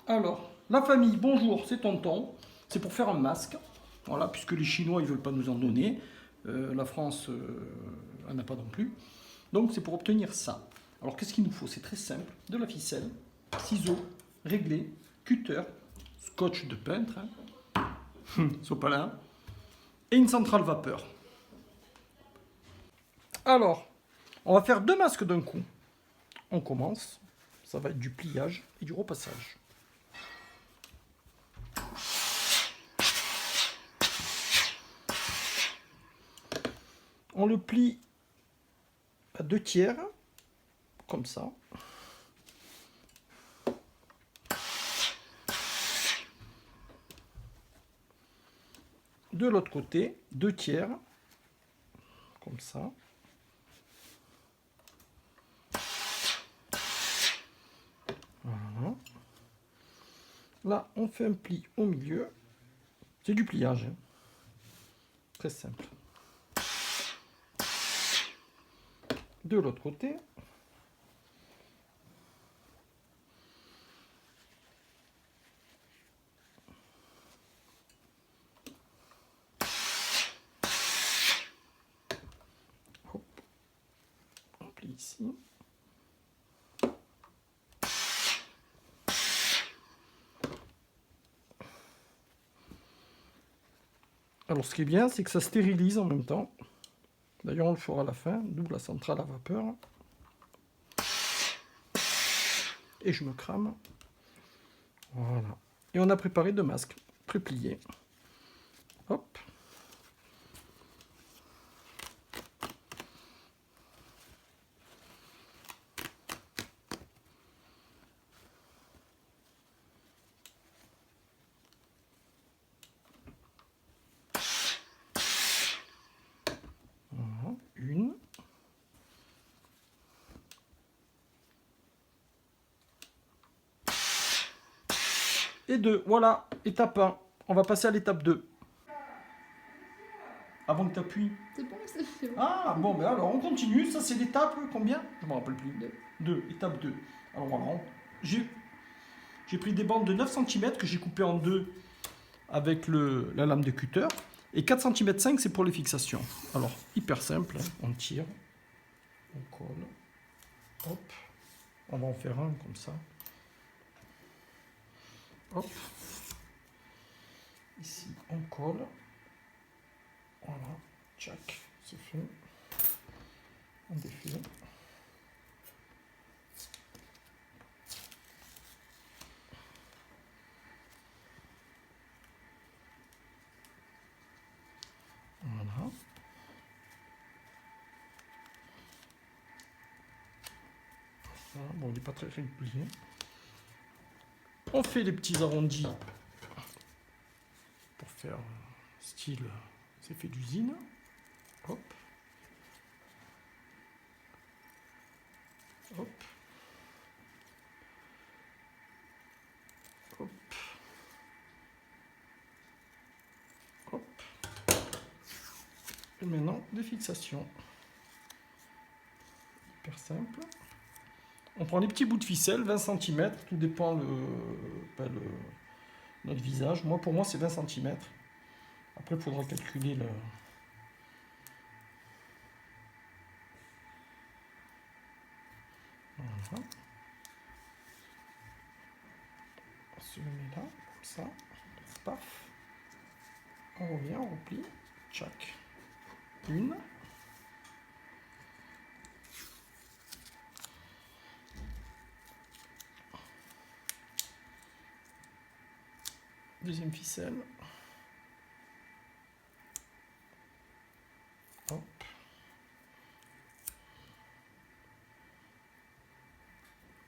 Alors, la famille, bonjour, c'est tonton. C'est pour faire un masque. Voilà, puisque les Chinois, ils ne veulent pas nous en donner. La France, elle n'a pas non plus. Donc, c'est pour obtenir ça. Alors, qu'est-ce qu'il nous faut? C'est très simple. De la ficelle, ciseaux, réglés, cutter, scotch de peintre, sopalin, et une centrale vapeur. Alors, on va faire deux masques d'un coup. On commence. Ça va être du pliage et du repassage. On le plie à 2/3, comme ça. De l'autre côté, 2/3, comme ça. Voilà. Là, on fait un pli au milieu. C'est du pliage, hein. Très simple. De l'autre côté. Hop. On plie ici. Alors, ce qui est bien, c'est que ça stérilise en même temps. D'ailleurs, on le fera à la fin, d'où la centrale à vapeur. Et je me crame. Voilà. Et on a préparé deux masques pré-pliés. Hop. Voilà. Une. Et deux. Voilà, étape 1. On va passer à l'étape 2. Avant que tu appuies. C'est bon, c'est bon. Ah, bon, ben alors on continue. Ça, c'est l'étape combien? Je ne me rappelle plus. 2. Étape 2. Alors voilà. J'ai pris des bandes de 9 cm que j'ai coupées en deux avec la lame de cutter. Et 4 cm 5, c'est pour les fixations. Alors, hyper simple. Hein. On tire. On colle. Hop. On va en faire un comme ça. Hop. Ici, on colle. Voilà. Tchac. C'est fait. On défait. Voilà. Voilà. Bon, il n'est pas très régulier. On fait les petits arrondis pour faire style, c'est fait d'usine. Hop. Hop. Hop. Hop. Et maintenant, des fixations. Hyper simple. On prend les petits bouts de ficelle, 20 cm, tout dépend notre visage. Moi, pour moi, c'est 20 cm. Après, il faudra calculer le... Voilà. On se le met là, comme ça. Paf. On revient, on replie. Tchac. Une. Deuxième ficelle. Hop.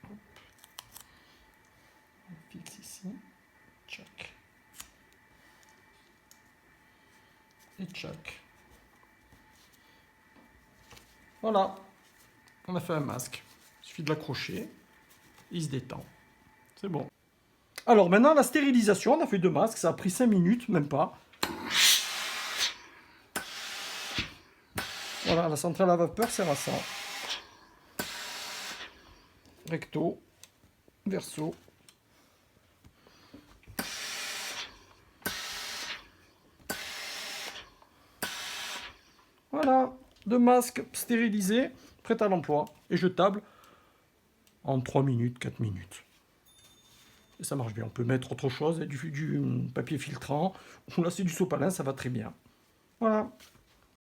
Hop. On fixe ici. Tchac. Et tchac. Voilà. On a fait un masque. Il suffit de l'accrocher. Il se détend. C'est bon. Alors maintenant, la stérilisation. On a fait deux masques. Ça a pris 5 minutes, même pas. Voilà, la centrale à vapeur sert à ça. Recto, verso. Voilà, 2 masques stérilisés, prêts à l'emploi et jetables en 3 minutes, 4 minutes. Et ça marche bien. On peut mettre autre chose, du papier filtrant, ou là c'est du sopalin, ça va très bien. Voilà.